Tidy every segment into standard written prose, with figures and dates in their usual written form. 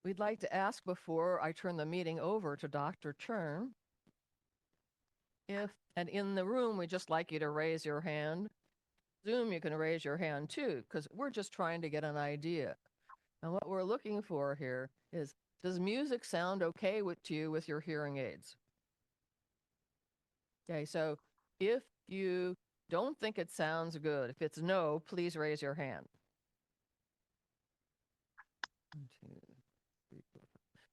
We'd like to ask before I turn the meeting over to Dr. Chern, and in the room, we'd just like you to raise your hand. Zoom, you can raise your hand too, because we're just trying to get an idea. And what we're looking for here is, does music sound okay to you with your hearing aids? Okay, so if you don't think it sounds good, if it's no, please raise your hand. 1, 2, 3, 4,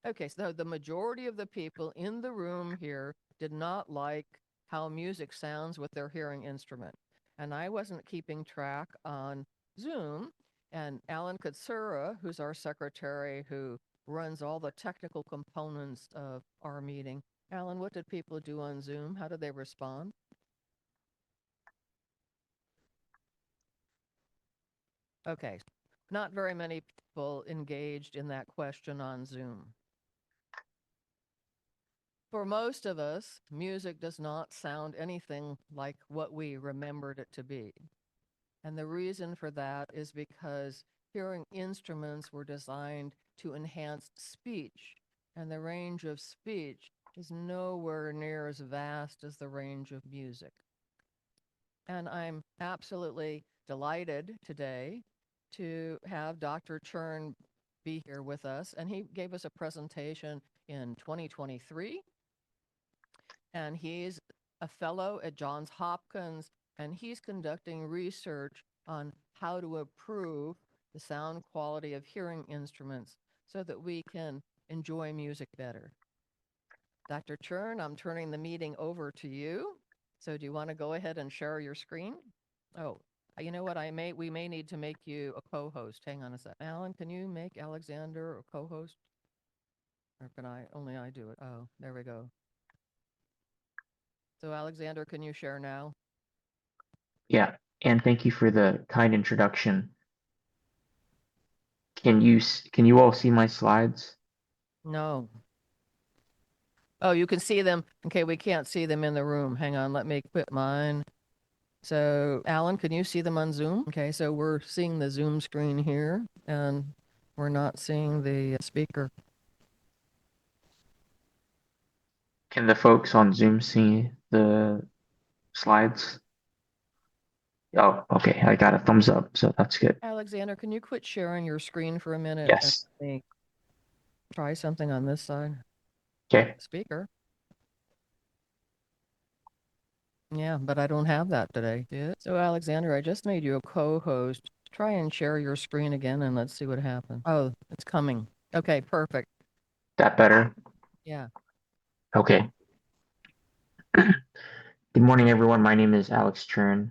5. Okay, so the majority of the people in the room here did not like how music sounds with their hearing instrument. And I wasn't keeping track on Zoom. And Alan Katsura, who's our secretary who runs all the technical components of our meeting. Alan, what did people do on Zoom? How did they respond? Okay, not very many people engaged in that question on Zoom. For most of us, music does not sound anything like what we remembered it to be. And the reason for that is because hearing instruments were designed to enhance speech, and the range of speech is nowhere near as vast as the range of music. And I'm absolutely delighted today to have Dr. Chern be here with us. And he gave us a presentation in 2023. And he's a fellow at Johns Hopkins, and he's conducting research on how to improve the sound quality of hearing instruments so that we can enjoy music better. Dr. Chern, I'm turning the meeting over to you. So do you want to go ahead and share your screen? Oh, you know what? We may need to make you a co-host. Hang on a sec. Alan, can you make Alexander a co-host? Or can only I do it? Oh, there we go. So Alexander, can you share now? Yeah, and thank you for the kind introduction. Can you all see my slides? No. Oh, you can see them. Okay, we can't see them in the room. Hang on, let me quit mine. So, Alan, can you see them on Zoom? Okay, so we're seeing the Zoom screen here, and we're not seeing the speaker. Can the folks on Zoom see the slides? Oh, okay, I got a thumbs up, so that's good. Alexander, can you quit sharing your screen for a minute and Yes. let me try something on this side? Okay. Speaker. Yeah, but I don't have that today. Yeah. So, Alexander, I just made you a co-host. Try and share your screen again, and let's see what happens. Oh, it's coming. Okay, perfect. That better? Yeah. Okay. Good morning, everyone. My name is Alex Chern.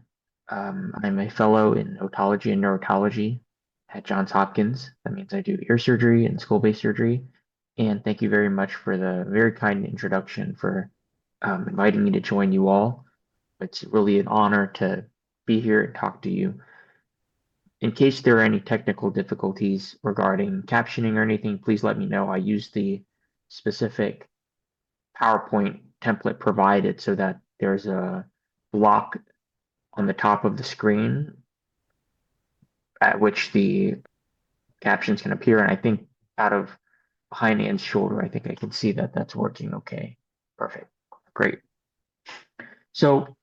I'm a fellow in otology and neurotology at Johns Hopkins. That means I do ear surgery and school-based surgery. And thank you very much for the very kind introduction for inviting me to join you all. It's really an honor to be here and talk to you. In case there are any technical difficulties regarding captioning or anything, please let me know. I use the specific PowerPoint template provided so that there's a block on the top of the screen at which the captions can appear. And I think out of behind Anne's shoulder, I think I can see that that's working okay. Perfect. Great. So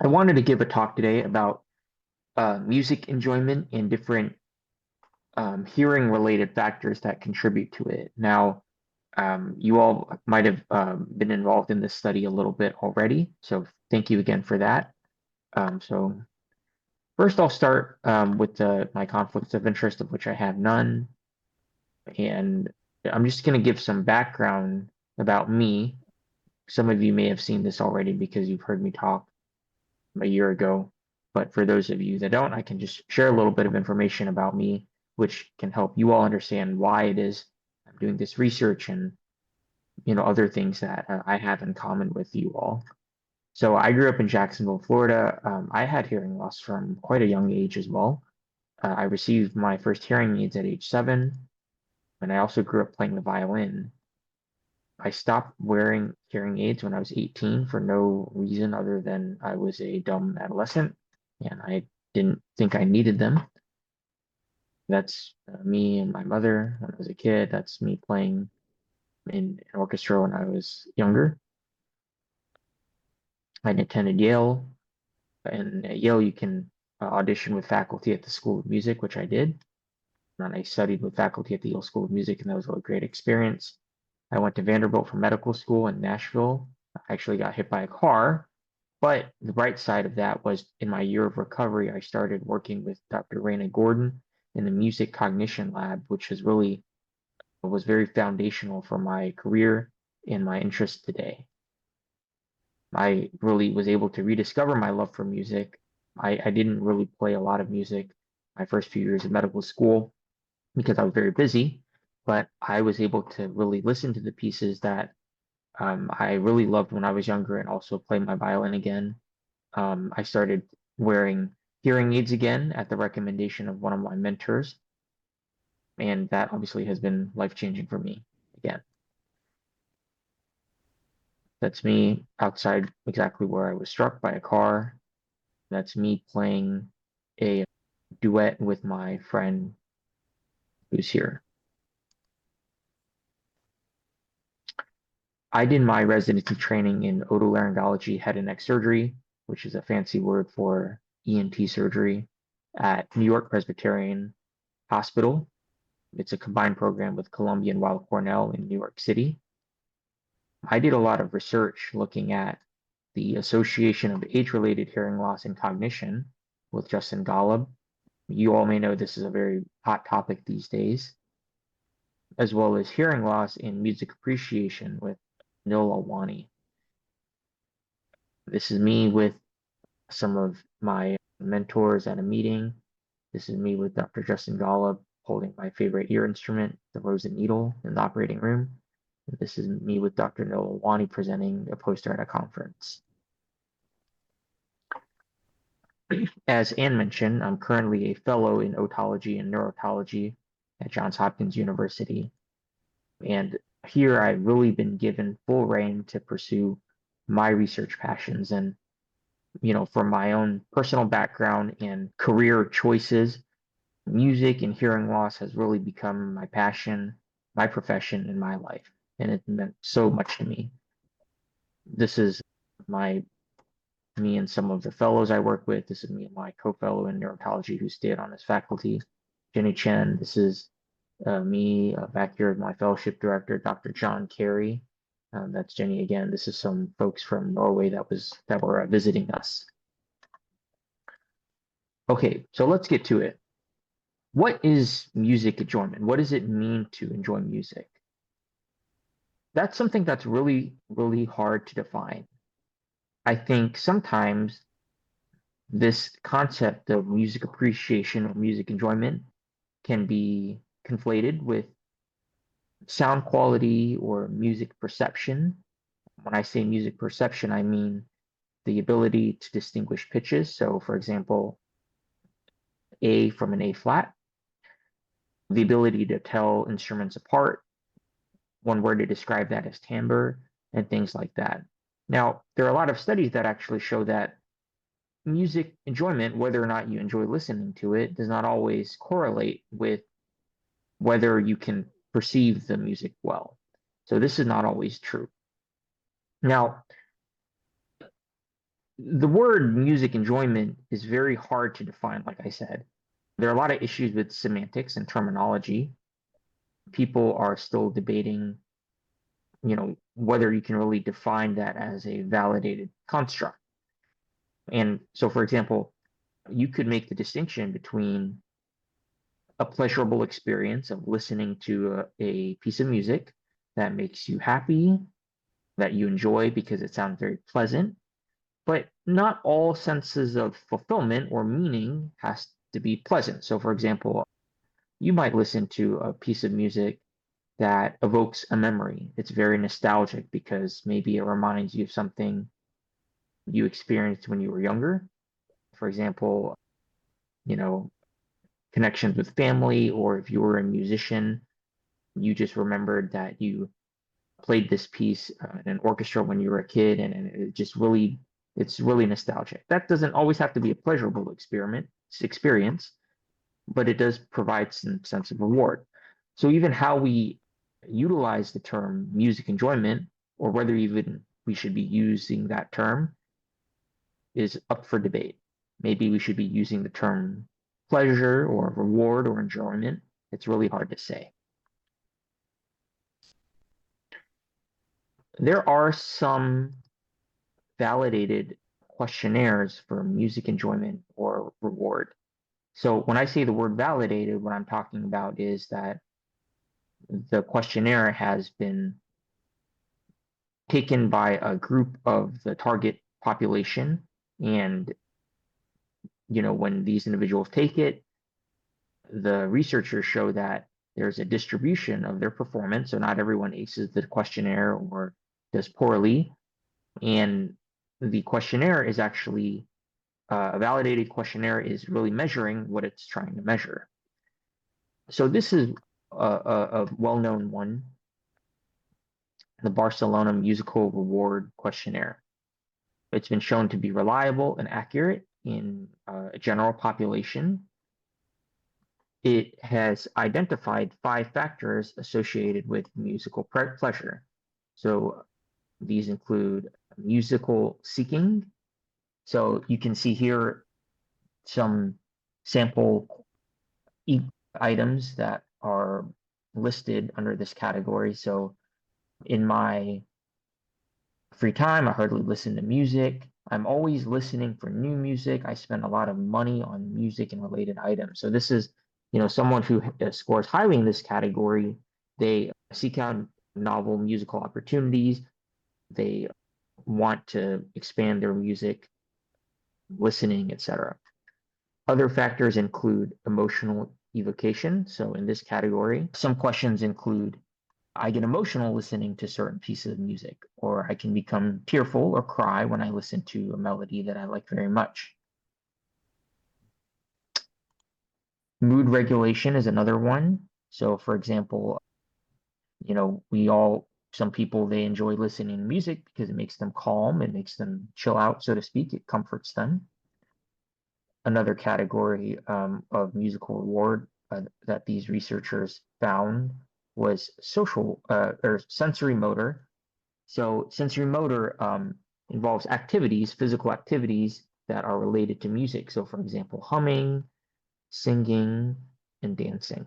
I wanted to give a talk today about music enjoyment and different hearing related factors that contribute to it. Now, you all might have been involved in this study a little bit already, so thank you again for that. So first I'll start with my conflicts of interest, of which I have none. And I'm just going to give some background about me. Some of you may have seen this already because you've heard me talk a year ago. But for those of you that don't, I can just share a little bit of information about me, which can help you all understand why it is I'm doing this research and other things that I have in common with you all. So I grew up in Jacksonville, Florida. I had hearing loss from quite a young age as well. I received my first hearing aids at age 7, and I also grew up playing the violin. I stopped wearing hearing aids when I was 18 for no reason other than I was a dumb adolescent and I didn't think I needed them. That's me and my mother when I was a kid. That's me playing in an orchestra when I was younger. I attended Yale, and at Yale you can audition with faculty at the School of Music, which I did. And I studied with faculty at the Yale School of Music, and that was a great experience. I went to Vanderbilt for medical school in Nashville. I actually got hit by a car, but the bright side of that was in my year of recovery, I started working with Dr. Raina Gordon in the music cognition lab, which was very foundational for my career and my interest today. I really was able to rediscover my love for music. I didn't really play a lot of music my first few years of medical school because I was very busy, but I was able to really listen to the pieces that I really loved when I was younger and also play my violin again. I started wearing hearing aids again at the recommendation of one of my mentors, and that obviously has been life-changing for me again. That's me outside exactly where I was struck by a car. That's me playing a duet with my friend who's here. I did my residency training in otolaryngology head and neck surgery, which is a fancy word for ENT surgery at New York Presbyterian Hospital. It's a combined program with Columbia and Weill Cornell in New York City. I did a lot of research looking at the association of age-related hearing loss and cognition with Justin Golub. You all may know this is a very hot topic these days, as well as hearing loss and music appreciation with Nil Alwani. This is me with some of my mentors at a meeting. This is me with Dr. Justin Golub holding my favorite ear instrument, the rose and needle, in the operating room. This is me with Dr. Nil Alwani presenting a poster at a conference. As Anne mentioned, I'm currently a fellow in otology and neurotology at Johns Hopkins University. And here I've really been given full reign to pursue my research passions. And, from my own personal background and career choices, music and hearing loss has really become my passion, my profession, and my life. And it meant so much to me. This is me and some of the fellows I work with. This is me and my co-fellow in neurotology who stayed on as faculty, Jenny Chen. This is me back here with my fellowship director, Dr. John Carey. That's Jenny again. This is some folks from Norway that were visiting us. Okay, so let's get to it. What is music enjoyment? What does it mean to enjoy music? That's something that's really, really hard to define. I think sometimes this concept of music appreciation or music enjoyment can be conflated with sound quality or music perception. When I say music perception, I mean the ability to distinguish pitches. So, for example, A from an A flat, the ability to tell instruments apart. One word to describe that is timbre, and things like that. Now, there are a lot of studies that actually show that music enjoyment, whether or not you enjoy listening to it, does not always correlate with whether you can perceive the music well. So this is not always true. Now, the word music enjoyment is very hard to define, like I said. There are a lot of issues with semantics and terminology. People are still debating, whether you can really define that as a validated construct. And so, for example, you could make the distinction between a pleasurable experience of listening to a piece of music that makes you happy, that you enjoy because it sounds very pleasant, but not all senses of fulfillment or meaning has to be pleasant. So, for example, you might listen to a piece of music that evokes a memory. It's very nostalgic because maybe it reminds you of something you experienced when you were younger. For example, connections with family, or if you were a musician, you just remembered that you played this piece in an orchestra when you were a kid, and it's really nostalgic. That doesn't always have to be a pleasurable experience, but it does provide some sense of reward. So even how we utilize the term music enjoyment, or whether even we should be using that term, is up for debate. Maybe we should be using the term pleasure or reward or enjoyment. It's really hard to say. There are some validated questionnaires for music enjoyment or reward. So when I say the word validated, what I'm talking about is that the questionnaire has been taken by a group of the target population, and when these individuals take it, the researchers show that there's a distribution of their performance. So not everyone aces the questionnaire or does poorly. And the questionnaire is actually a validated questionnaire is really measuring what it's trying to measure. So this is a well-known one, the Barcelona Musical Reward Questionnaire. It's been shown to be reliable and accurate in a general population. It has identified 5 factors associated with musical pleasure. So these include musical seeking. So you can see here some sample items that are listed under this category. So in my free time, I hardly listen to music. I'm always listening for new music. I spend a lot of money on music and related items. So this is, someone who scores highly in this category. They seek out novel musical opportunities. They want to expand their music listening, etc. Other factors include emotional evocation. So in this category, some questions include, I get emotional listening to certain pieces of music, or I can become tearful or cry when I listen to a melody that I like very much. Mood regulation is another one. So for example, some people, they enjoy listening to music because it makes them calm, it makes them chill out, so to speak, it comforts them. Another category of musical reward that these researchers found was social or sensory motor. So sensory motor involves activities, physical activities that are related to music. So for example, humming, singing, and dancing.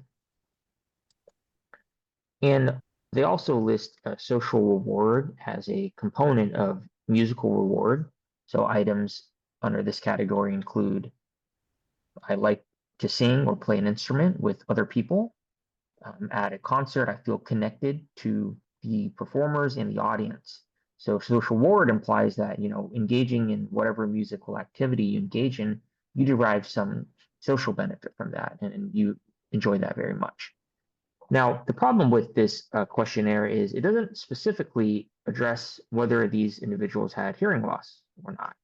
And they also list social reward as a component of musical reward. So items under this category include, I like to sing or play an instrument with other people. At a concert, I feel connected to the performers and the audience. So social reward implies that, engaging in whatever musical activity you engage in, you derive some social benefit from that, and you enjoy that very much. Now, the problem with this questionnaire is it doesn't specifically address whether these individuals had hearing loss or not.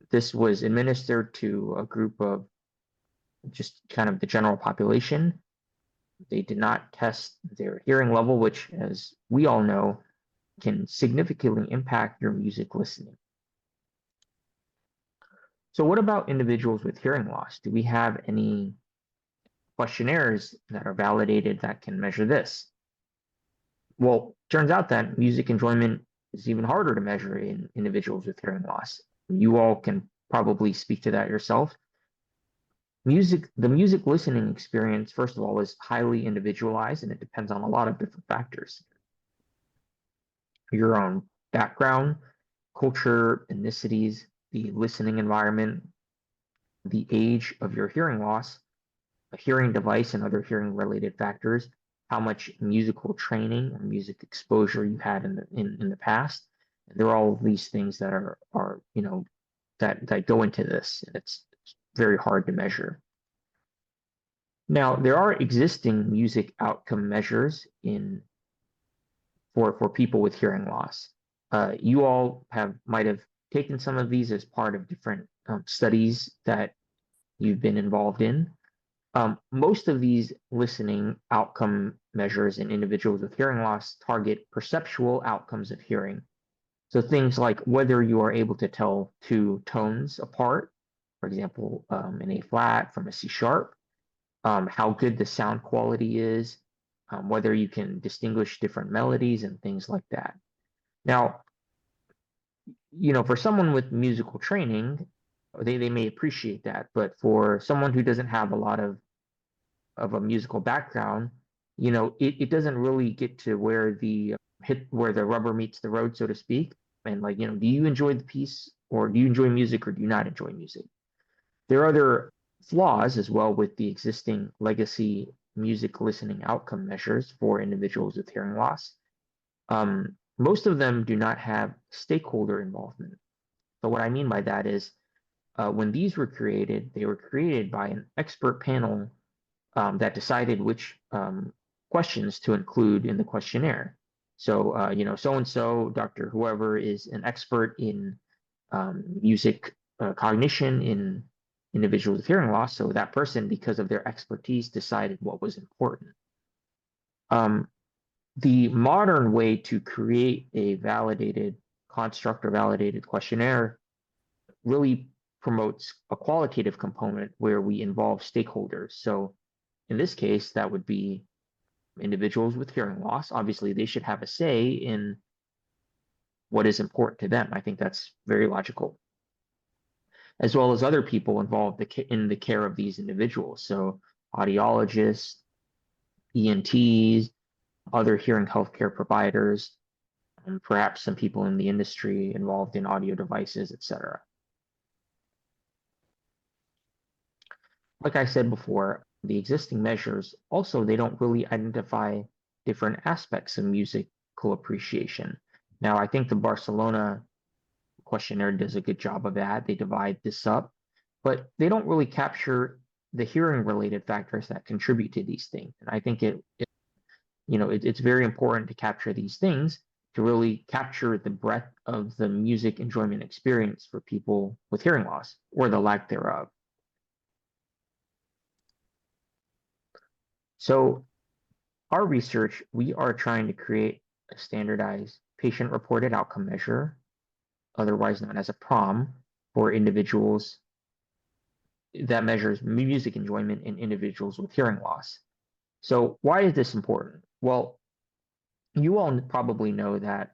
This was administered to a group of just kind of the general population. They did not test their hearing level, which, as we all know, can significantly impact your music listening. So what about individuals with hearing loss? Do we have any questionnaires that are validated that can measure this? Well, turns out that music enjoyment is even harder to measure in individuals with hearing loss. You all can probably speak to that yourself. The music listening experience, first of all, is highly individualized, and it depends on a lot of different factors. Your own background, culture, ethnicities, the listening environment, the age of your hearing loss, a hearing device and other hearing related factors, how much musical training or music exposure you had in the past. There are all these things that are that go into this, and it's very hard to measure. Now, there are existing music outcome measures for people with hearing loss. You all might have taken some of these as part of different studies that you've been involved in. Most of these listening outcome measures in individuals with hearing loss target perceptual outcomes of hearing. So things like whether you are able to tell 2 tones apart, for example, an A flat from a C sharp, how good the sound quality is, whether you can distinguish different melodies and things like that. Now, for someone with musical training, they may appreciate that, but for someone who doesn't have a lot of a musical background, it doesn't really get to where where the rubber meets the road, so to speak. And like, do you enjoy the piece, or do you enjoy music, or do you not enjoy music? There are other flaws as well with the existing legacy music listening outcome measures for individuals with hearing loss. Most of them do not have stakeholder involvement. So what I mean by that is, when these were created, they were created by an expert panel that decided which questions to include in the questionnaire. So, so-and-so, Dr. Whoever is an expert in music cognition in individuals with hearing loss. So that person, because of their expertise, decided what was important. The modern way to create a validated construct or validated questionnaire really promotes a qualitative component where we involve stakeholders. So in this case, that would be individuals with hearing loss. Obviously, they should have a say in what is important to them. I think that's very logical. As well as other people involved in the care of these individuals. So audiologists, ENTs, other hearing healthcare providers, and perhaps some people in the industry involved in audio devices, etc. Like I said before, the existing measures also, they don't really identify different aspects of musical appreciation. Now, I think the Barcelona questionnaire does a good job of that. They divide this up, but they don't really capture the hearing related factors that contribute to these things. And I think it's very important to capture these things to really capture the breadth of the music enjoyment experience for people with hearing loss, or the lack thereof. So our research, we are trying to create a standardized patient-reported outcome measure, otherwise known as a PROM, for individuals that measures music enjoyment in individuals with hearing loss. So why is this important? Well, you all probably know that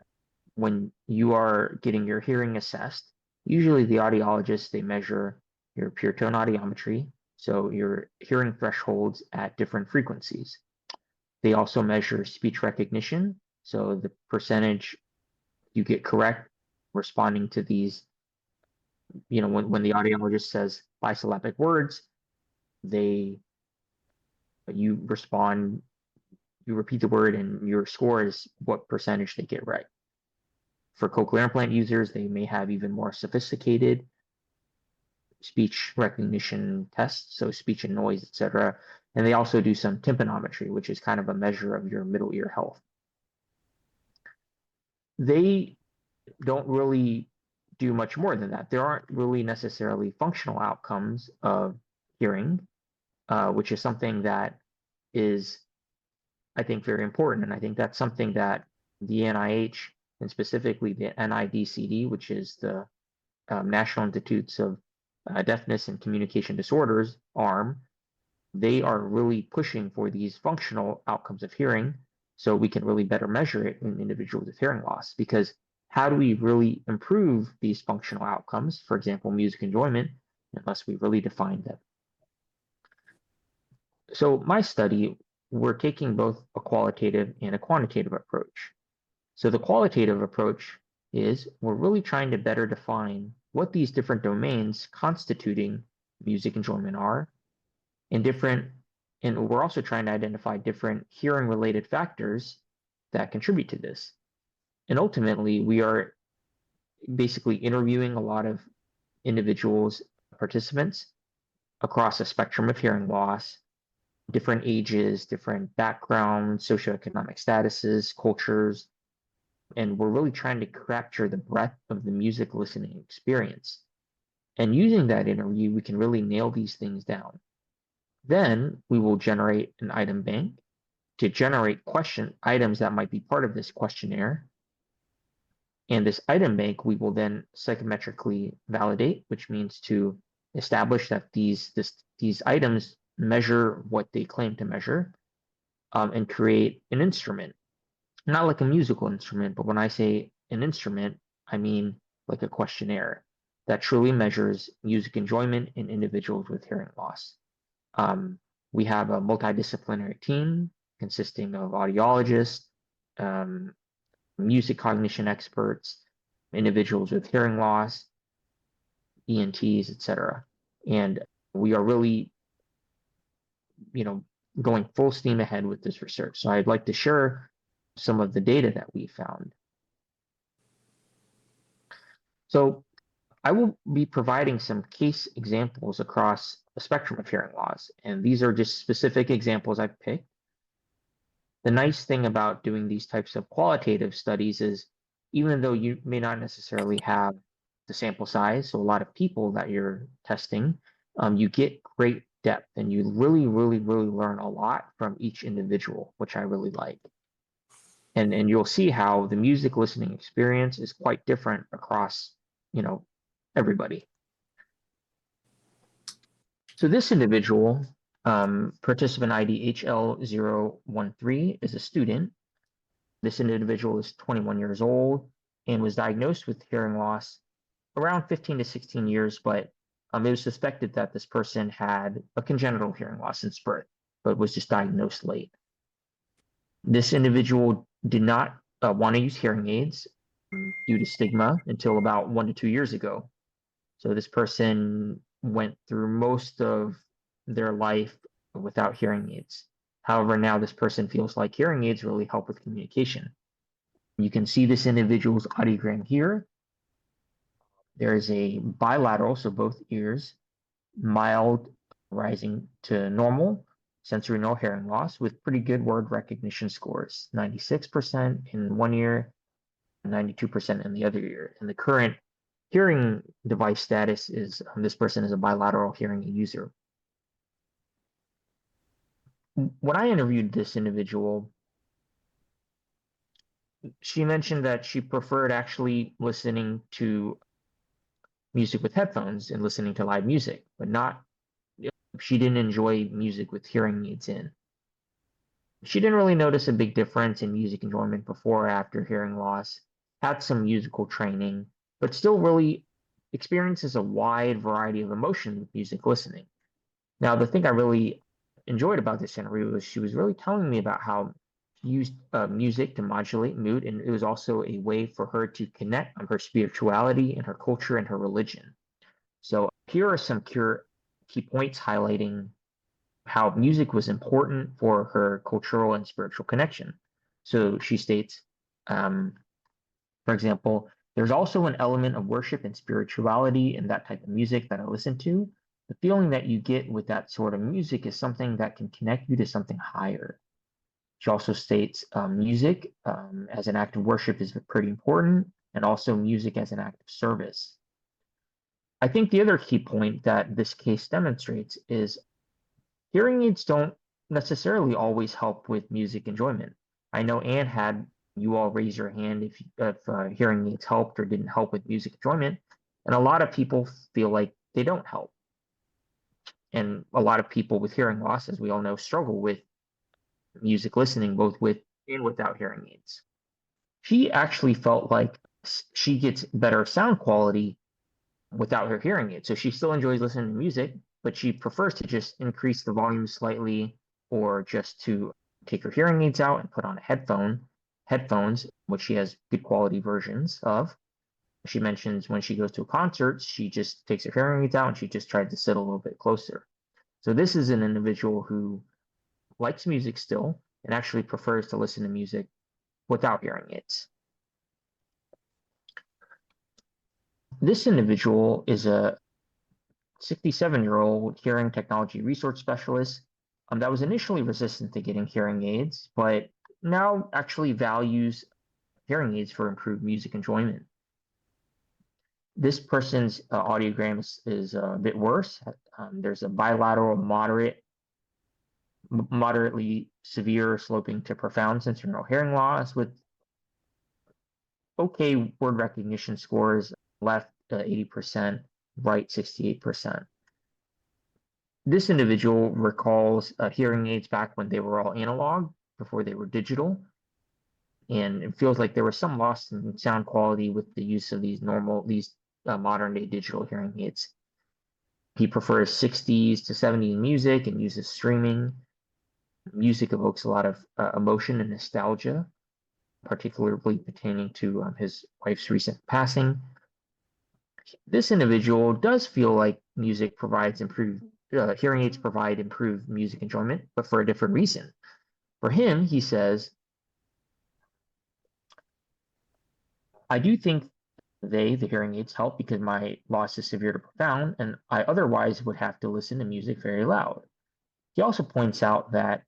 when you are getting your hearing assessed, usually the audiologists, they measure your pure tone audiometry, so your hearing thresholds at different frequencies. They also measure speech recognition, so the percentage you get correct responding to these, when the audiologist says bisyllabic words, you respond, you repeat the word, and your score is what percentage they get right. For cochlear implant users, they may have even more sophisticated speech recognition tests, so speech and noise, etc. And they also do some tympanometry, which is kind of a measure of your middle ear health. They don't really do much more than that. There aren't really necessarily functional outcomes of hearing, which is something that is, I think, very important. And I think that's something that the NIH, and specifically the NIDCD, which is the National Institutes of Deafness and Communication Disorders arm, they are really pushing for these functional outcomes of hearing so we can really better measure it in individuals with hearing loss. Because how do we really improve these functional outcomes, for example, music enjoyment, unless we really define them? So my study, we're taking both a qualitative and a quantitative approach. So the qualitative approach is we're really trying to better define what these different domains constituting music enjoyment are, and we're also trying to identify different hearing related factors that contribute to this. And ultimately, we are basically interviewing a lot of individuals, participants across a spectrum of hearing loss, different ages, different backgrounds, socioeconomic statuses, cultures, and we're really trying to capture the breadth of the music listening experience. And using that interview, we can really nail these things down. Then we will generate an item bank to generate question items that might be part of this questionnaire. And this item bank, we will then psychometrically validate, which means to establish that these items measure what they claim to measure, and create an instrument. Not like a musical instrument, but when I say an instrument, I mean like a questionnaire that truly measures music enjoyment in individuals with hearing loss. Um, we have a multidisciplinary team consisting of audiologists, um, music cognition experts, individuals with hearing loss, ENTs, etc. And we are really, you know, going full steam ahead with this research. So I'd like to share some of the data that we found. So I will be providing some case examples across a spectrum of hearing loss, and these are just specific examples I've picked. The nice thing about doing these types of qualitative studies is even though you may not necessarily have the sample size, so a lot of people that you're testing, you get great depth and you really, really, really learn a lot from each individual, which I really like. And you'll see how the music listening experience is quite different across, everybody. So this individual, participant ID HL013, is a student. This individual is 21 years old and was diagnosed with hearing loss around 15 to 16 years, but it was suspected that this person had a congenital hearing loss since birth, but was just diagnosed late. This individual did not want to use hearing aids due to stigma until about 1 to 2 years ago. So this person went through most of their life without hearing aids. However, now this person feels like hearing aids really help with communication. You can see this individual's audiogram here. There is a bilateral, so both ears, mild rising to normal, sensory no hearing loss with pretty good word recognition scores, 96% in one ear, 92% in the other ear. And the current hearing device status is this person is a bilateral hearing user. When I interviewed this individual, she mentioned that she preferred actually listening to music with headphones and listening to live music, but not, she didn't enjoy music with hearing aids in. She didn't really notice a big difference in music enjoyment before or after hearing loss, had some musical training, but still really experiences a wide variety of emotion with music listening. Now, the thing I really enjoyed about this interview was she was really telling me about how she used music to modulate mood, and it was also a way for her to connect on her spirituality and her culture and her religion. So here are some key points highlighting how music was important for her cultural and spiritual connection. So she states, for example, there's also an element of worship and spirituality in that type of music that I listen to. The feeling that you get with that sort of music is something that can connect you to something higher. She also states music as an act of worship is pretty important, and also music as an act of service. I think the other key point that this case demonstrates is hearing aids don't necessarily always help with music enjoyment. I know Anne had you all raise your hand if hearing aids helped or didn't help with music enjoyment, and a lot of people feel like they don't help. And a lot of people with hearing loss, as we all know, struggle with music listening, both with and without hearing aids. She actually felt like she gets better sound quality without her hearing aids. So she still enjoys listening to music, but she prefers to just increase the volume slightly or just to take her hearing aids out and put on headphones, which she has good quality versions of. She mentions when she goes to a concert, she just takes her hearing aids out and she just tried to sit a little bit closer. So this is an individual who likes music still and actually prefers to listen to music without hearing aids. This individual is a 67-year-old hearing technology research specialist that was initially resistant to getting hearing aids, but now actually values hearing aids for improved music enjoyment. This person's audiogram is a bit worse. There's a bilateral moderately severe sloping to profound sensory hearing loss with okay word recognition scores, left 80%, right 68%. This individual recalls hearing aids back when they were all analog, before they were digital, and it feels like there was some loss in sound quality with the use of these modern day digital hearing aids. He prefers 60s to 70s music and uses streaming. Music evokes a lot of emotion and nostalgia, particularly pertaining to his wife's recent passing. This individual does feel like hearing aids provide improved music enjoyment, but for a different reason. For him, he says, I do think the hearing aids help because my loss is severe to profound, and I otherwise would have to listen to music very loud. He also points out that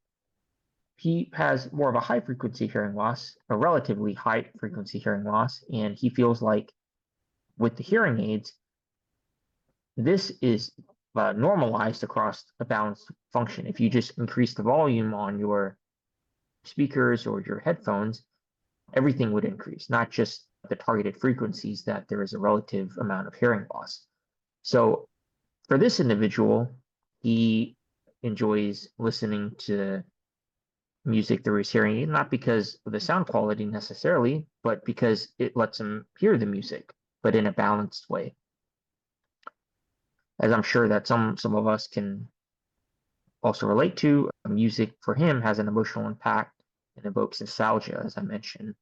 he has more of a high frequency hearing loss, a relatively high frequency hearing loss, and he feels like with the hearing aids, this is normalized across a balanced function. If you just increase the volume on your speakers or your headphones, everything would increase, not just the targeted frequencies that there is a relative amount of hearing loss. So for this individual, he enjoys listening to music through his hearing aid, not because of the sound quality necessarily, but because it lets him hear the music, but in a balanced way. As I'm sure that some of us can also relate to, music for him has an emotional impact and evokes nostalgia, as I mentioned,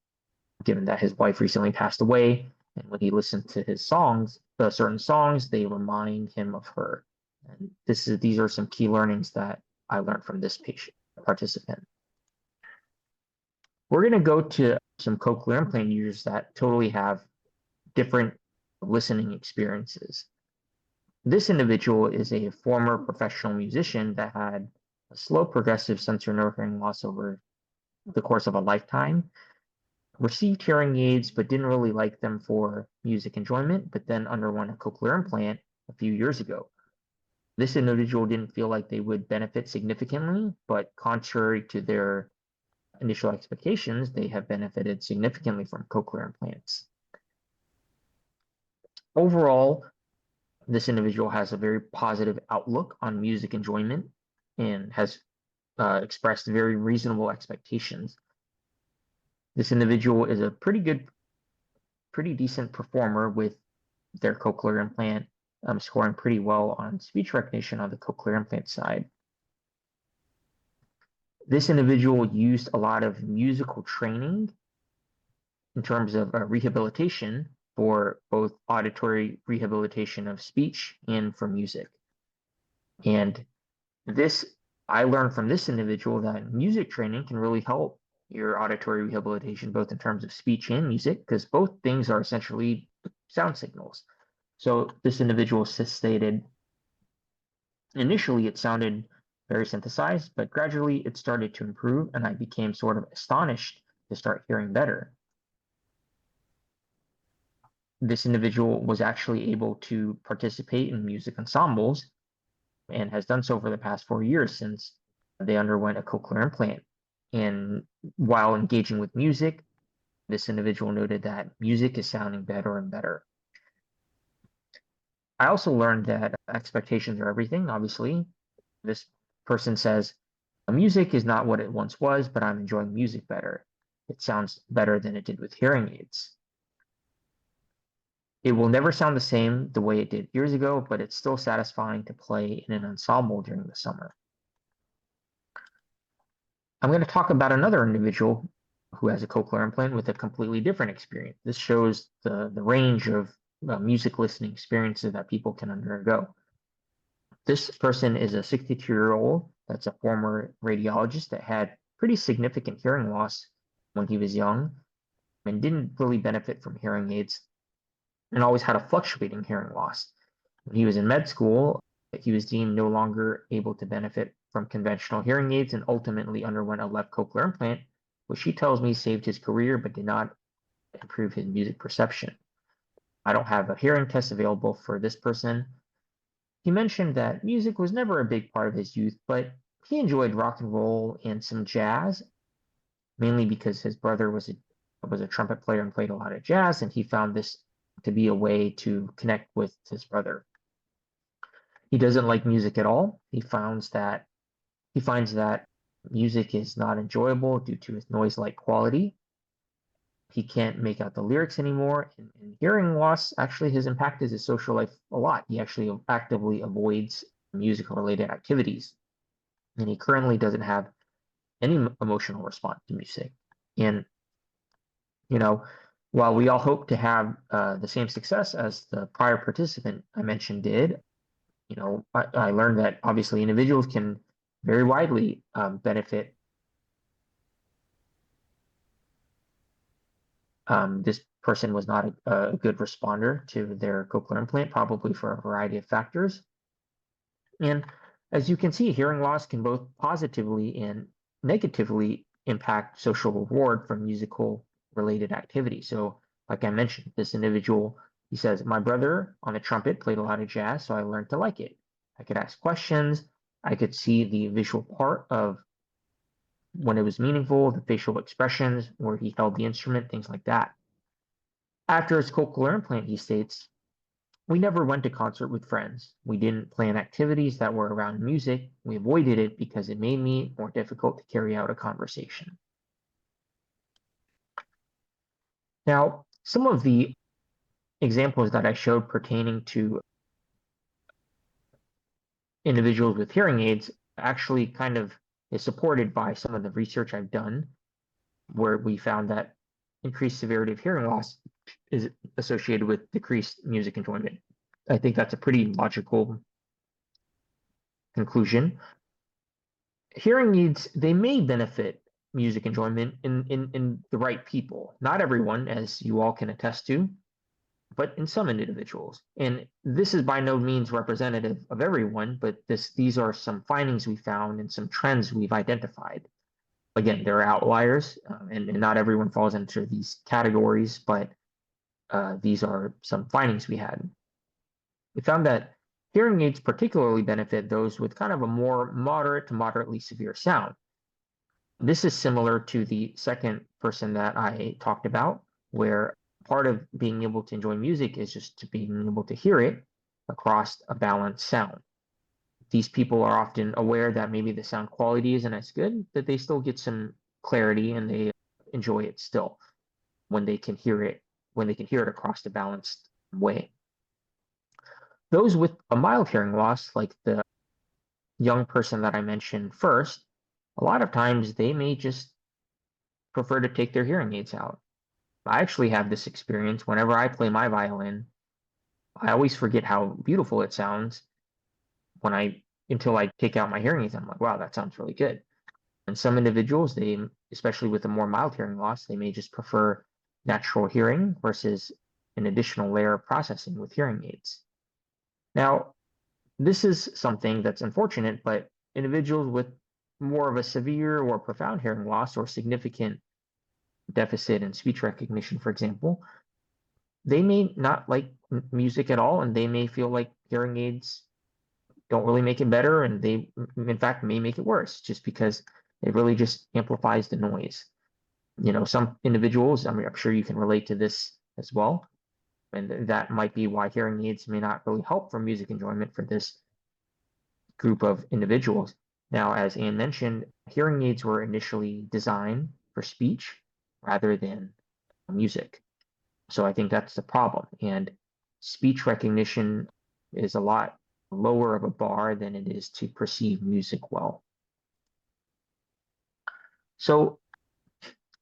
given that his wife recently passed away, and when he listened to his songs, certain songs, they remind him of her. And these are some key learnings that I learned from this participant. We're going to go to some cochlear implant users that totally have different listening experiences. This individual is a former professional musician that had a slow progressive sensory nerve hearing loss over the course of a lifetime, received hearing aids but didn't really like them for music enjoyment, but then underwent a cochlear implant a few years ago. This individual didn't feel like they would benefit significantly, but contrary to their initial expectations, they have benefited significantly from cochlear implants. Overall, this individual has a very positive outlook on music enjoyment and has expressed very reasonable expectations. This individual is a pretty decent performer with their cochlear implant, scoring pretty well on speech recognition on the cochlear implant side. This individual used a lot of musical training in terms of rehabilitation for both auditory rehabilitation of speech and for music. And I learned from this individual that music training can really help your auditory rehabilitation, both in terms of speech and music, because both things are essentially sound signals. So this individual stated, initially it sounded very synthesized, but gradually it started to improve, and I became sort of astonished to start hearing better. This individual was actually able to participate in music ensembles and has done so for the past 4 years since they underwent a cochlear implant. And while engaging with music, this individual noted that music is sounding better and better. I also learned that expectations are everything, obviously. This person says, music is not what it once was, but I'm enjoying music better. It sounds better than it did with hearing aids. It will never sound the same the way it did years ago, but it's still satisfying to play in an ensemble during the summer. I'm going to talk about another individual who has a cochlear implant with a completely different experience. This shows the range of music listening experiences that people can undergo. This person is a 62-year-old that's a former radiologist that had pretty significant hearing loss when he was young and didn't really benefit from hearing aids and always had a fluctuating hearing loss. When he was in med school, he was deemed no longer able to benefit from conventional hearing aids and ultimately underwent a left cochlear implant, which he tells me saved his career but did not improve his music perception. I don't have a hearing test available for this person. He mentioned that music was never a big part of his youth, but he enjoyed rock and roll and some jazz, mainly because his brother was a trumpet player and played a lot of jazz, and he found this to be a way to connect with his brother. He doesn't like music at all. He finds that music is not enjoyable due to its noise-like quality. He can't make out the lyrics anymore. And hearing loss actually has impacted his social life a lot. He actually actively avoids music-related activities, and he currently doesn't have any emotional response to music. And you know, while we all hope to have the same success as the prior participant I mentioned did, I learned that obviously individuals can very widely benefit. This person was not a good responder to their cochlear implant, probably for a variety of factors. And as you can see, hearing loss can both positively and negatively impact social reward from musical related activity. So, like I mentioned, this individual, he says, my brother on the trumpet played a lot of jazz, so I learned to like it. I could ask questions. I could see the visual part of when it was meaningful, the facial expressions, where he held the instrument, things like that. After his cochlear implant, he states, we never went to concert with friends. We didn't plan activities that were around music. We avoided it because it made me more difficult to carry out a conversation. Now, some of the examples that I showed pertaining to individuals with hearing aids actually kind of is supported by some of the research I've done, where we found that increased severity of hearing loss is associated with decreased music enjoyment. I think that's a pretty logical conclusion. Hearing aids, they may benefit music enjoyment in the right people. Not everyone, as you all can attest to, but in some individuals. And this is by no means representative of everyone, but these are some findings we found and some trends we've identified. Again, there are outliers, and not everyone falls into these categories, but these are some findings we had. We found that hearing aids particularly benefit those with kind of a more moderate to moderately severe sound. This is similar to the second person that I talked about, where part of being able to enjoy music is just to being able to hear it across a balanced sound. These people are often aware that maybe the sound quality isn't as good, but they still get some clarity and they enjoy it still when they can hear it across the balanced way. Those with a mild hearing loss, like the young person that I mentioned first, a lot of times they may just prefer to take their hearing aids out. I actually have this experience whenever I play my violin. I always forget how beautiful it sounds until I take out my hearing aids. I'm like, wow, that sounds really good. And some individuals, especially with a more mild hearing loss, they may just prefer natural hearing versus an additional layer of processing with hearing aids. Now, this is something that's unfortunate, but individuals with more of a severe or profound hearing loss or significant deficit in speech recognition, for example, they may not like music at all, and they may feel like hearing aids don't really make it better, and they, in fact, may make it worse just because it really just amplifies the noise. Some individuals, I mean, I'm sure you can relate to this as well, and that might be why hearing aids may not really help for music enjoyment for this group of individuals. Now, as Anne mentioned, hearing aids were initially designed for speech rather than music. So I think that's the problem. And speech recognition is a lot lower of a bar than it is to perceive music well. So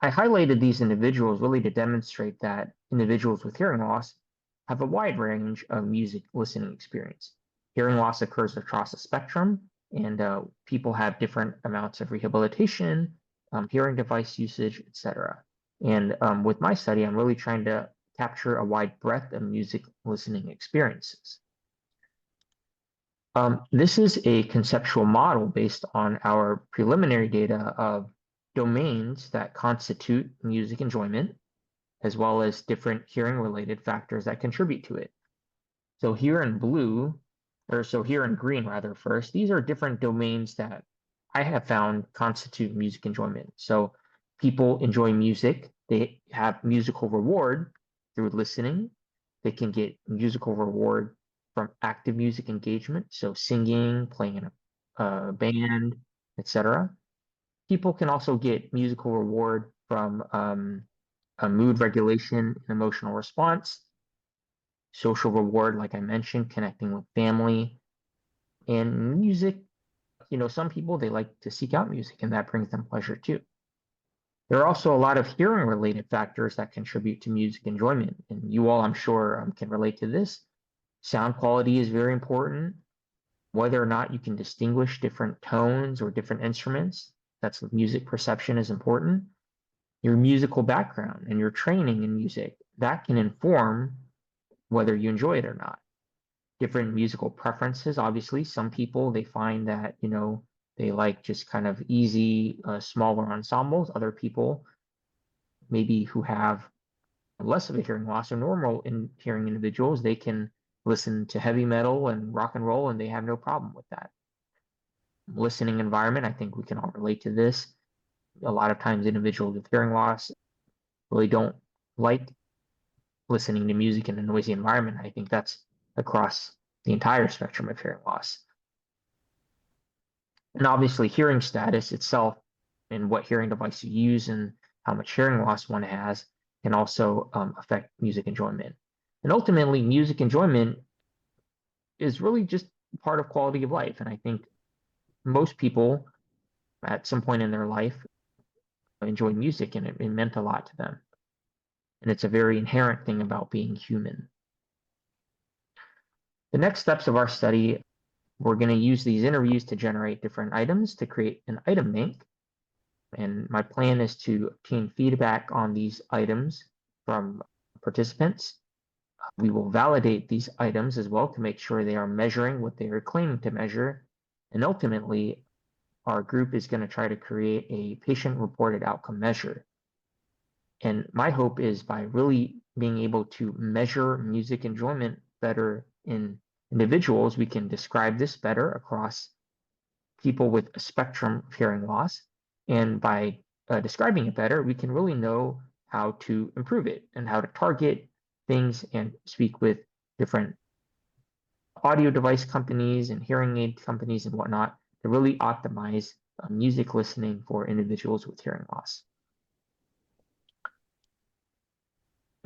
I highlighted these individuals really to demonstrate that individuals with hearing loss have a wide range of music listening experience. Hearing loss occurs across a spectrum, and people have different amounts of rehabilitation, hearing device usage, etc. And with my study, I'm really trying to capture a wide breadth of music listening experiences. This is a conceptual model based on our preliminary data of domains that constitute music enjoyment, as well as different hearing-related factors that contribute to it. So here in green rather first, these are different domains that I have found constitute music enjoyment. So people enjoy music, they have musical reward through listening, they can get musical reward from active music engagement, so singing, playing in a band, etc. People can also get musical reward from a mood regulation and emotional response, social reward, like I mentioned, connecting with family, and music. Some people they like to seek out music, and that brings them pleasure too. There are also a lot of hearing related factors that contribute to music enjoyment, and you all, I'm sure, can relate to this. Sound quality is very important. Whether or not you can distinguish different tones or different instruments, that's music perception is important. Your musical background and your training in music, that can inform whether you enjoy it or not. Different musical preferences, obviously, some people they find that, they like just kind of easy, smaller ensembles. Other people, maybe who have less of a hearing loss or normal in hearing individuals, they can listen to heavy metal and rock and roll and they have no problem with that. Listening environment, I think we can all relate to this. A lot of times individuals with hearing loss really don't like listening to music in a noisy environment. I think that's across the entire spectrum of hearing loss. And obviously hearing status itself and what hearing device you use and how much hearing loss one has can also affect music enjoyment. And ultimately, music enjoyment is really just part of quality of life. And I think most people at some point in their life enjoy music and it meant a lot to them. And it's a very inherent thing about being human. The next steps of our study, we're going to use these interviews to generate different items to create an item bank. And my plan is to obtain feedback on these items from participants. We will validate these items as well to make sure they are measuring what they are claiming to measure. And ultimately, our group is going to try to create a patient-reported outcome measure. And my hope is by really being able to measure music enjoyment better in individuals, we can describe this better across people with a spectrum of hearing loss. And by describing it better, we can really know how to improve it and how to target things and speak with different audio device companies and hearing aid companies and whatnot to really optimize music listening for individuals with hearing loss.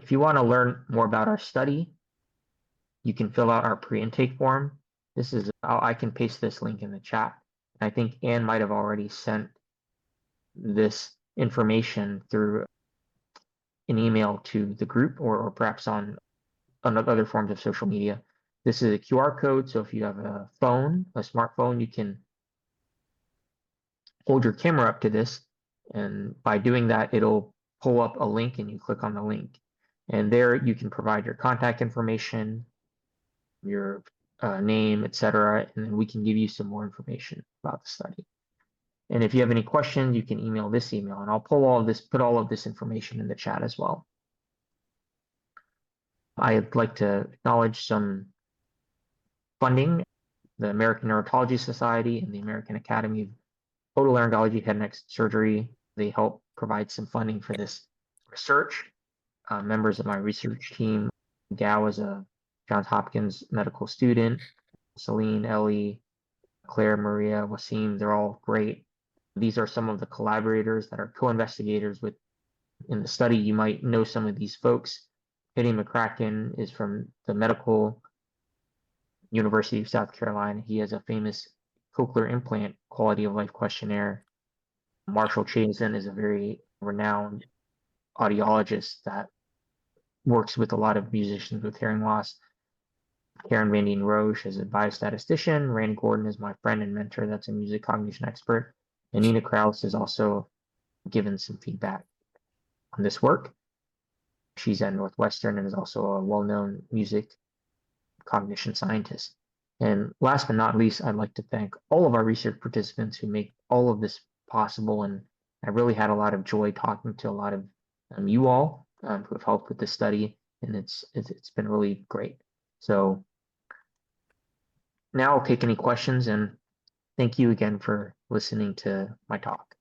If you want to learn more about our study, you can fill out our pre-intake form. I can paste this link in the chat. I think Anne might have already sent this information through an email to the group or perhaps on other forms of social media. This is a QR code, so if you have a smartphone, you can hold your camera up to this, and by doing that, it'll pull up a link and you click on the link. And there you can provide your contact information, your name, etc., and then we can give you some more information about the study. And if you have any questions, you can email this email, and I'll put all of this information in the chat as well. I'd like to acknowledge some funding. The American Neurotology Society and the American Academy of Otolaryngology Head and Neck Surgery, they help provide some funding for this research. Members of my research team, Gao is a Johns Hopkins medical student, Celine, Ellie, Claire, Maria, Wasim, they're all great. These are some of the collaborators that are co-investigators in the study. You might know some of these folks. Eddie McCracken is from the Medical University of South Carolina. He has a famous cochlear implant quality of life questionnaire. Marshall Chazen is a very renowned audiologist that works with a lot of musicians with hearing loss. Karen Van Roche is a biostatistician. Randy Gordon is my friend and mentor. That's a music cognition expert. And Nina Kraus has also given some feedback on this work. She's at Northwestern and is also a well-known music cognition scientist. And last but not least, I'd like to thank all of our research participants who make all of this possible. And I really had a lot of joy talking to a lot of you all who have helped with this study, and it's been really great. So now I'll take any questions, and thank you again for listening to my talk.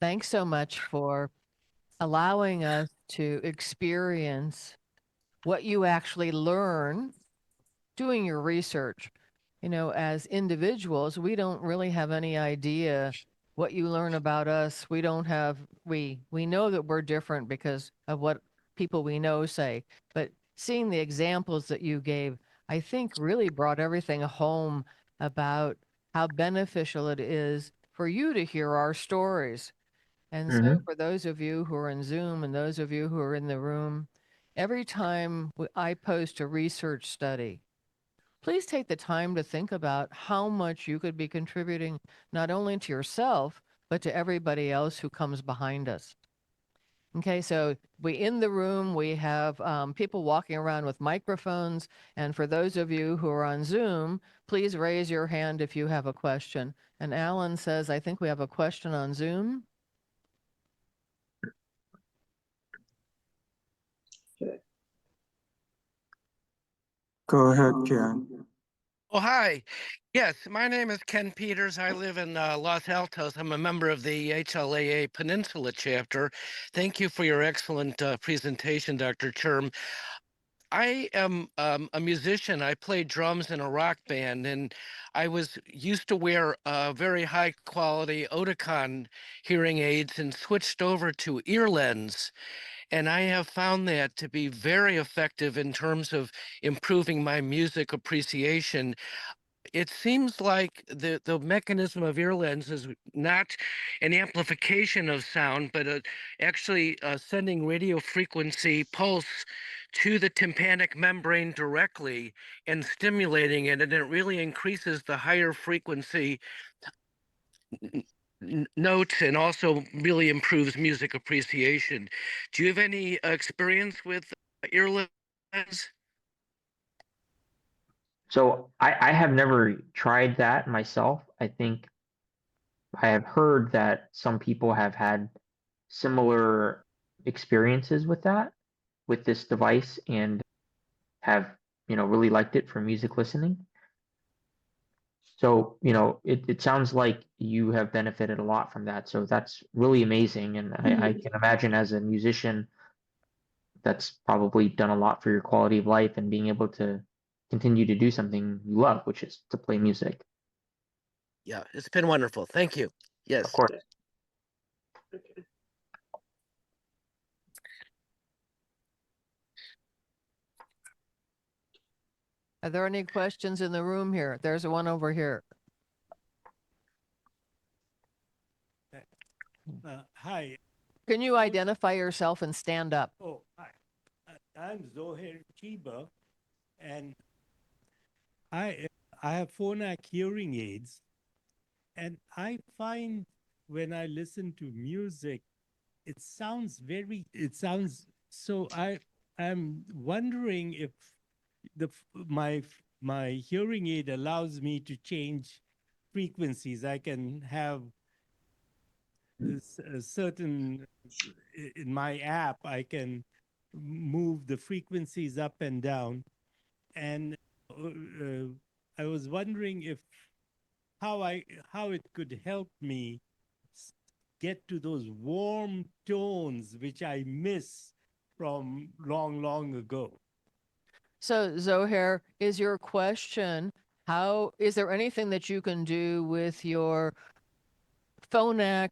Thanks so much for allowing us to experience what you actually learn doing your research. As individuals, we don't really have any idea what you learn about us. We don't have, we know that we're different because of what people we know say, but seeing the examples that you gave, I think really brought everything home about how beneficial it is for you to hear our stories. And so Mm-hmm. for those of you who are in Zoom and those of you who are in the room, every time I post a research study, please take the time to think about how much you could be contributing not only to yourself, but to everybody else who comes behind us. Okay, so in the room, we have people walking around with microphones. And for those of you who are on Zoom, please raise your hand if you have a question. And Alan says, I think we have a question on Zoom. Go ahead, Ken. Oh, hi. Yes, my name is Ken Peters. I live in Los Altos. I'm a member of the HLAA Peninsula chapter. Thank you for your excellent presentation, Dr. Chern. I am a musician. I play drums in a rock band, and I used to wear very high quality Oticon hearing aids and switched over to ear lens. And I have found that to be very effective in terms of improving my music appreciation. It seems like the mechanism of ear lens is not an amplification of sound, but actually sending radio frequency pulse to the tympanic membrane directly and stimulating it, and it really increases the higher frequency notes and also really improves music appreciation. Do you have any experience with ear lens? So I have never tried that myself. I think I have heard that some people have had similar experiences with that, with this device, and have, really liked it for music listening. So, it sounds like you have benefited a lot from that. So that's really amazing. And I can imagine as a musician, that's probably done a lot for your quality of life and being able to continue to do something you love, which is to play music. Yeah, it's been wonderful. Thank you. Yes. Of course. Are there any questions in the room here? There's one over here. Hi. Can you identify yourself and stand up? Oh, hi. I'm Zohair Chiba, and I have phonak hearing aids, and I find when I listen to music, it sounds so. I'm wondering if my hearing aid allows me to change frequencies. I can have a certain in my app. I can move the frequencies up and down, and I was wondering if how it could help me get to those warm tones which I miss from long ago. So, Zohair, is your question, is there anything that you can do with your Phonak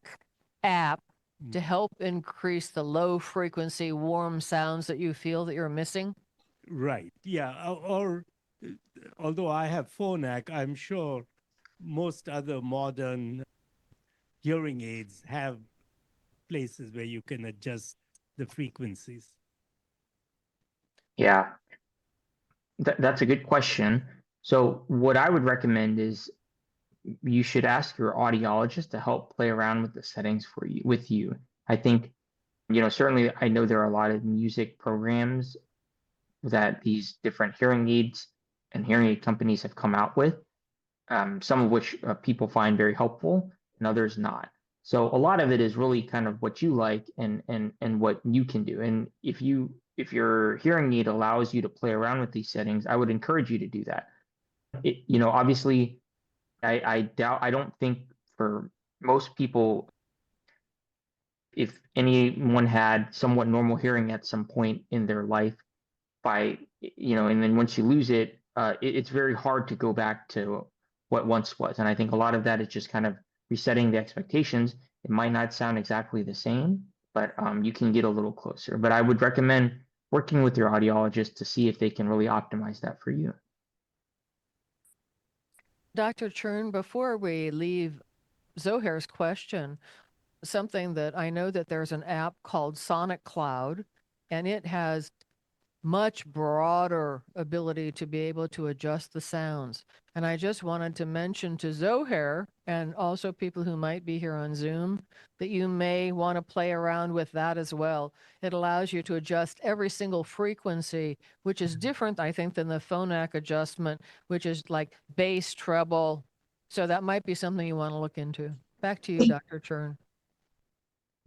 app to help increase the low frequency warm sounds that you feel that you're missing? Right. Yeah. Or although I have Phonak, I'm sure most other modern hearing aids have places where you can adjust the frequencies. Yeah, that's a good question. So what I would recommend is you should ask your audiologist to help play around with the settings with you. I think, certainly I know there are a lot of music programs that these different hearing aids and hearing aid companies have come out with, some of which people find very helpful and others not. So a lot of it is really kind of what you like and what you can do. And if your hearing aid allows you to play around with these settings, I would encourage you to do that. Obviously, I don't think for most people, if anyone had somewhat normal hearing at some point in their life by, and then once you lose it, it's very hard to go back to what once was. And I think a lot of that is just kind of resetting the expectations. It might not sound exactly the same, but you can get a little closer. But I would recommend working with your audiologist to see if they can really optimize that for you. Dr. Chern, before we leave Zohair's question, something that I know that there's an app called Sonic Cloud, and it has much broader ability to be able to adjust the sounds. And I just wanted to mention to Zohair and also people who might be here on Zoom that you may want to play around with that as well. It allows you to adjust every single frequency, which is different, I think, than the phonak adjustment, which is like bass, treble. So that might be something you want to look into. Back to you, Dr. Chern.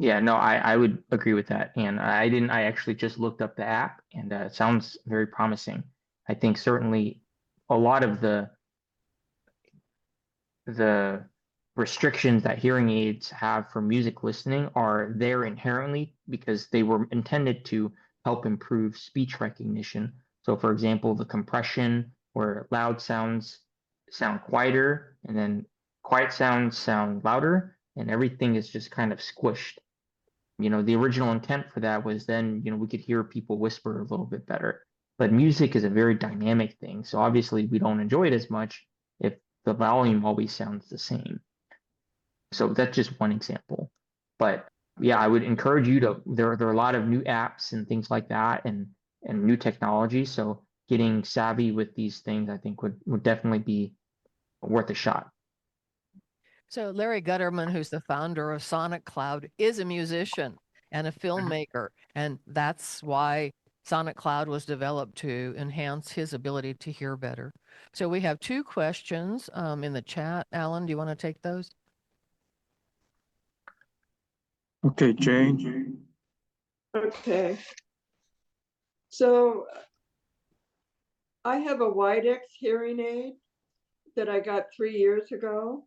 Yeah, no, I would agree with that. And I actually just looked up the app, and it sounds very promising. I think certainly a lot of the restrictions that hearing aids have for music listening are there inherently because they were intended to help improve speech recognition. So for example, the compression where loud sounds sound quieter and then quiet sounds sound louder, and everything is just kind of squished. The original intent for that was then, we could hear people whisper a little bit better. But music is a very dynamic thing. So obviously we don't enjoy it as much if the volume always sounds the same. So that's just one example. But yeah, I would encourage you to, there are a lot of new apps and things like that and new technology. So getting savvy with these things, I think would definitely be worth a shot. So Larry Gutterman, who's the founder of Sonic Cloud, is a musician and a filmmaker, and that's why Sonic Cloud was developed to enhance his ability to hear better. So we have two questions in the chat. Alan, do you want to take those? Okay, Jane. Okay. So I have a Widex hearing aid that I got 3 years ago,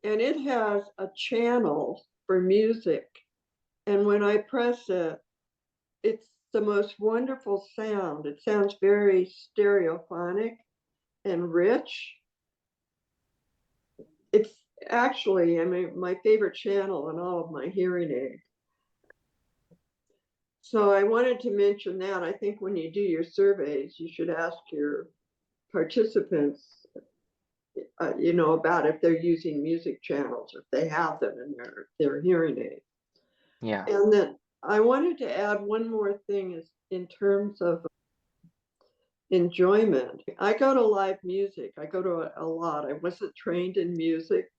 and it has a channel for music. And when I press it, it's the most wonderful sound. It sounds very stereophonic and rich. It's actually, my favorite channel in all of my hearing aids. So I wanted to mention that. I think when you do your surveys, you should ask your participants, about if they're using music channels, or if they have them in their hearing aid. Yeah. And then I wanted to add one more thing is in terms of enjoyment. I go to live music. I go to a lot. I wasn't trained in music,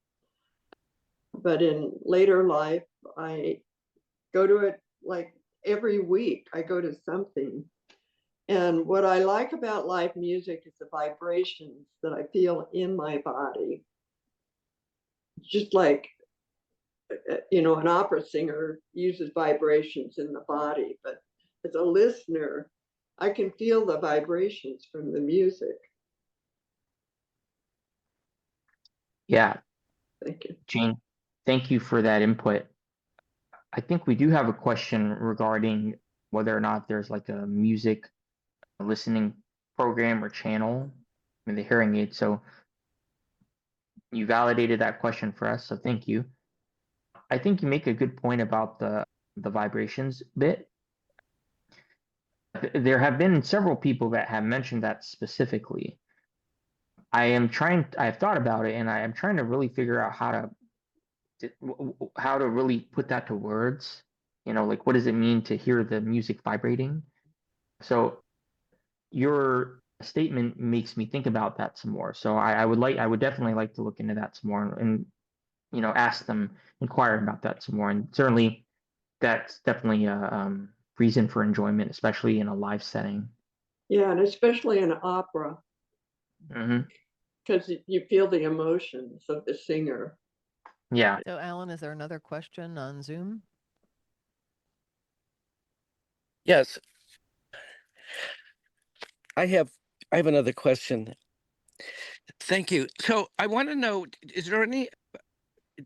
but in later life, I go to it like every week. I go to something. And what I like about live music is the vibrations that I feel in my body. Just like, an opera singer uses vibrations in the body, but as a listener, I can feel the vibrations from the music. Yeah. Thank you. Jane, thank you for that input. I think we do have a question regarding whether or not there's like a music listening program or channel in the hearing aid. So you validated that question for us, so thank you. I think you make a good point about the vibrations bit. There have been several people that have mentioned that specifically. I've thought about it, and I am trying to really figure out how to really put that to words. Like what does it mean to hear the music vibrating? So your statement makes me think about that some more. So I would definitely like to look into that some more and ask them, inquire about that some more. And certainly that's definitely a reason for enjoyment, especially in a live setting. Yeah, and especially in opera, Mm-hmm. because you feel the emotions of the singer. Yeah. So Alan, is there another question on Zoom? Yes. I have another question. Thank you. So I want to know, is there any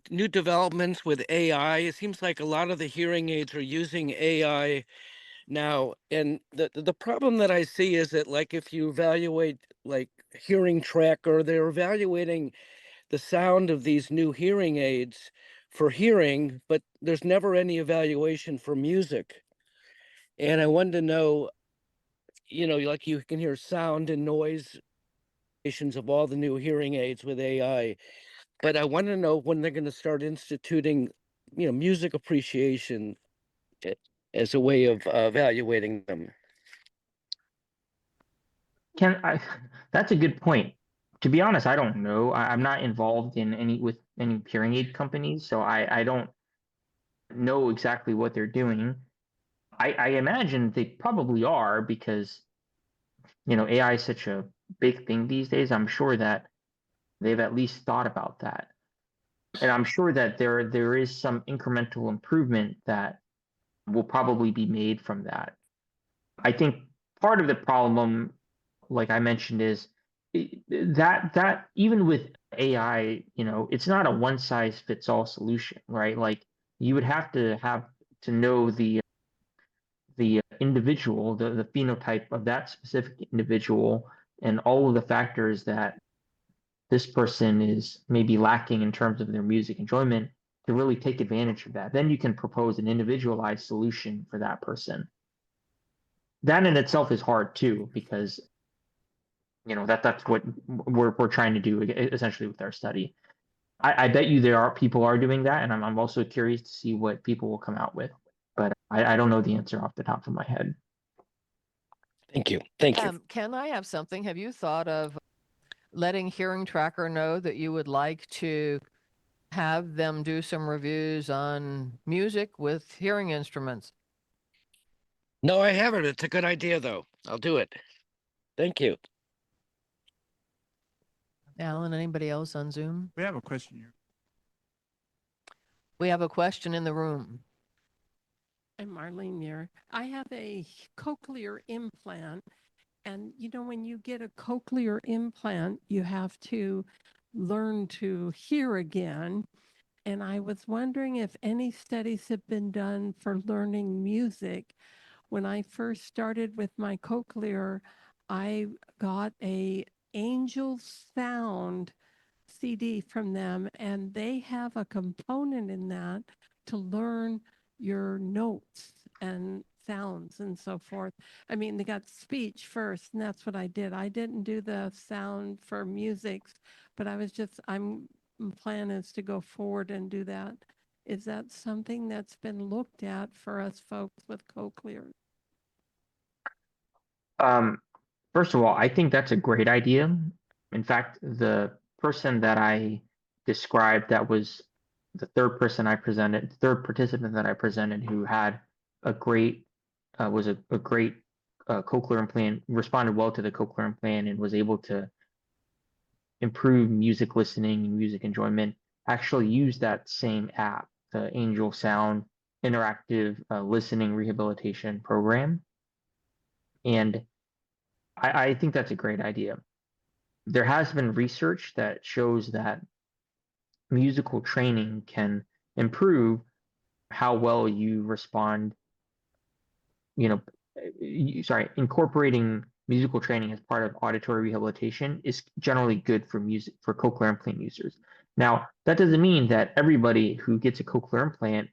new developments with AI? It seems like a lot of the hearing aids are using AI now, and the problem that I see is that, like, if you evaluate like hearing tracker, they're evaluating the sound of these new hearing aids for hearing, but there's never any evaluation for music. And I wanted to know, like you can hear sound and noise of all the new hearing aids with AI, but I want to know when they're going to start instituting, music appreciation as a way of evaluating them. That's a good point. To be honest, I don't know. I'm not involved in any hearing aid companies, so I don't know exactly what they're doing. I imagine they probably are because AI is such a big thing these days. I'm sure that they've at least thought about that. And I'm sure that there is some incremental improvement that will probably be made from that. I think part of the problem, like I mentioned, is that even with AI, it's not a one size fits all solution, right? Like you would have to know the individual, the phenotype of that specific individual, and all of the factors that this person is maybe lacking in terms of their music enjoyment to really take advantage of that. Then you can propose an individualized solution for that person. That in itself is hard too, because that's what we're trying to do essentially with our study. I bet you people are doing that, and I'm also curious to see what people will come out with, but I don't know the answer off the top of my head. Thank you. Ken, I have something. Have you thought of letting Hearing Tracker know that you would like to have them do some reviews on music with hearing instruments? No, I haven't. It's a good idea, though. I'll do it. Thank you. Alan, anybody else on Zoom? We have a question here. We have a question in the room. I'm Marlene Muir. I have a cochlear implant. And, when you get a cochlear implant, you have to learn to hear again. And I was wondering if any studies have been done for learning music. When I first started with my cochlear, I got a Angel Sound CD from them, and they have a component in that to learn your notes and sounds and so forth. I mean, they got speech first, and that's what I did. I didn't do the sound for music, but my plan is to go forward and do that. Is that something that's been looked at for us folks with cochlear? First of all, I think that's a great idea. In fact, the person that I described, that was the third participant that I presented, who had a great great cochlear implant, responded well to the cochlear implant, and was able to improve music listening and music enjoyment, actually used that same app, the Angel Sound interactive listening rehabilitation program. And I think that's a great idea. There has been research that shows that musical training can improve how well you respond. Incorporating musical training as part of auditory rehabilitation is generally good for cochlear implant users. Now, that doesn't mean that everybody who gets a cochlear implant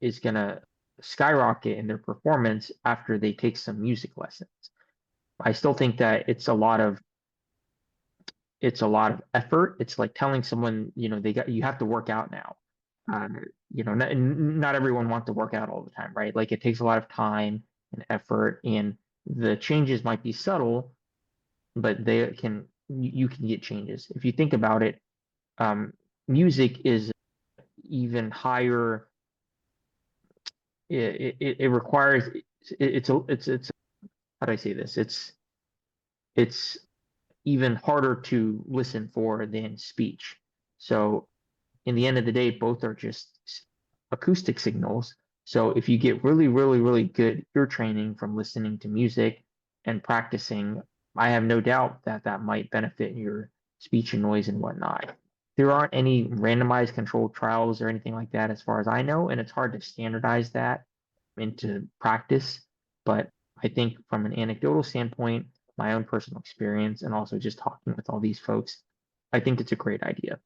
is going to skyrocket in their performance after they take some music lessons. I still think that it's a lot of effort. It's like telling someone, you have to work out now. Not everyone wants to work out all the time, right? Like it takes a lot of time and effort, and the changes might be subtle, but you can get changes. If you think about it, music is even higher. It requires it's how do I say this? It's even harder to listen for than speech. So in the end of the day, both are just acoustic signals. So if you get really, really, really good ear training from listening to music and practicing, I have no doubt that might benefit your speech and noise and whatnot. There aren't any randomized controlled trials or anything like that as far as I know, and it's hard to standardize that into practice. But I think from an anecdotal standpoint, my own personal experience, and also just talking with all these folks, I think it's a great idea.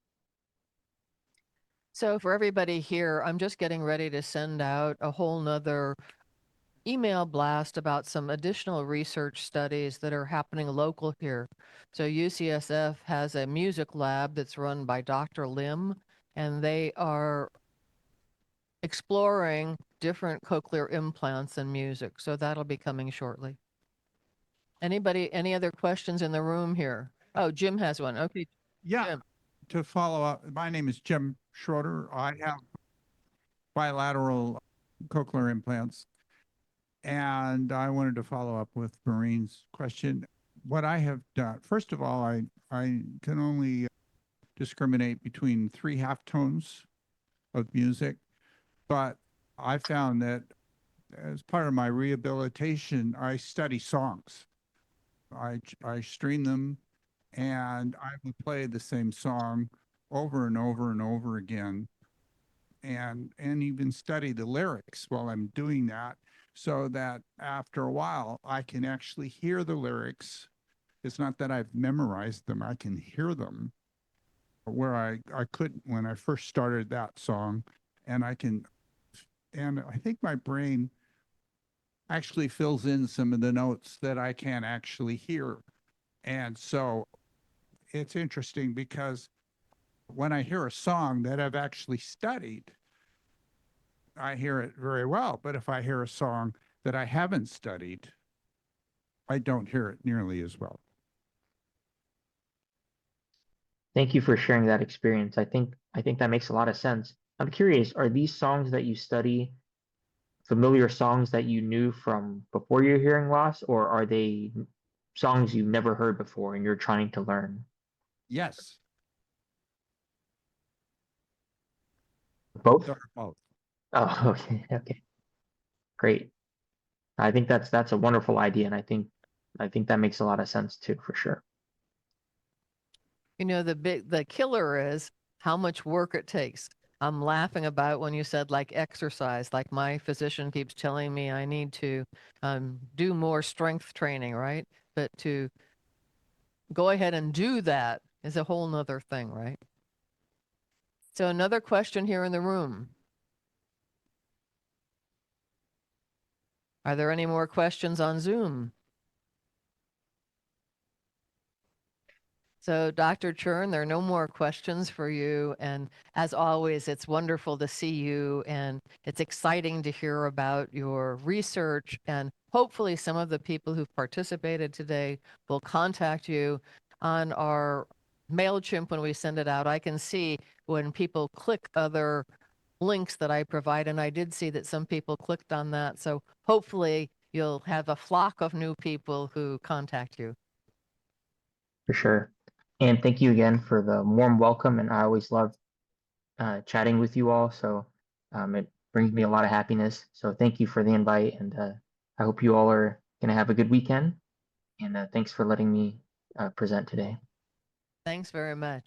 So for everybody here, I'm just getting ready to send out a whole nother email blast about some additional research studies that are happening local here. So UCSF has a music lab that's run by Dr. Lim, and they are exploring different cochlear implants in music. So that'll be coming shortly. Anybody, any other questions in the room here? Oh, Jim has one. Okay. Yeah, Jim. to follow up, my name is Jim Schroeder. I have bilateral cochlear implants. And I wanted to follow up with Maureen's question. What I have done, first of all, I can only discriminate between 3 halftones of music, but I found that as part of my rehabilitation, I study songs. I stream them, and I will play the same song over and over and over again, and even study the lyrics while I'm doing that, so that after a while I can actually hear the lyrics. It's not that I've memorized them, I can hear them, where I couldn't when I first started that song. And I think my brain actually fills in some of the notes that I can't actually hear. And so it's interesting because when I hear a song that I've actually studied, I hear it very well. But if I hear a song that I haven't studied, I don't hear it nearly as well. Thank you for sharing that experience. I think that makes a lot of sense. I'm curious, are these songs that you study familiar songs that you knew from before your hearing loss, or are they songs you've never heard before and you're trying to learn? Yes. Both? They're both. Oh, okay, okay. Great. I think that's a wonderful idea, and I think that makes a lot of sense too, for sure. You know, the killer is how much work it takes. I'm laughing about when you said like exercise, like my physician keeps telling me I need to do more strength training, right? But to go ahead and do that is a whole nother thing, right? So another question here in the room. Are there any more questions on Zoom? So Dr. Chern, there are no more questions for you. And as always, it's wonderful to see you, and it's exciting to hear about your research. And hopefully some of the people who've participated today will contact you on our MailChimp when we send it out. I can see when people click other links that I provide, and I did see that some people clicked on that. So hopefully you'll have a flock of new people who contact you. For sure. And thank you again for the warm welcome. And I always love chatting with you all. So it brings me a lot of happiness. So thank you for the invite. And I hope you all are going to have a good weekend. And thanks for letting me present today. Thanks very much.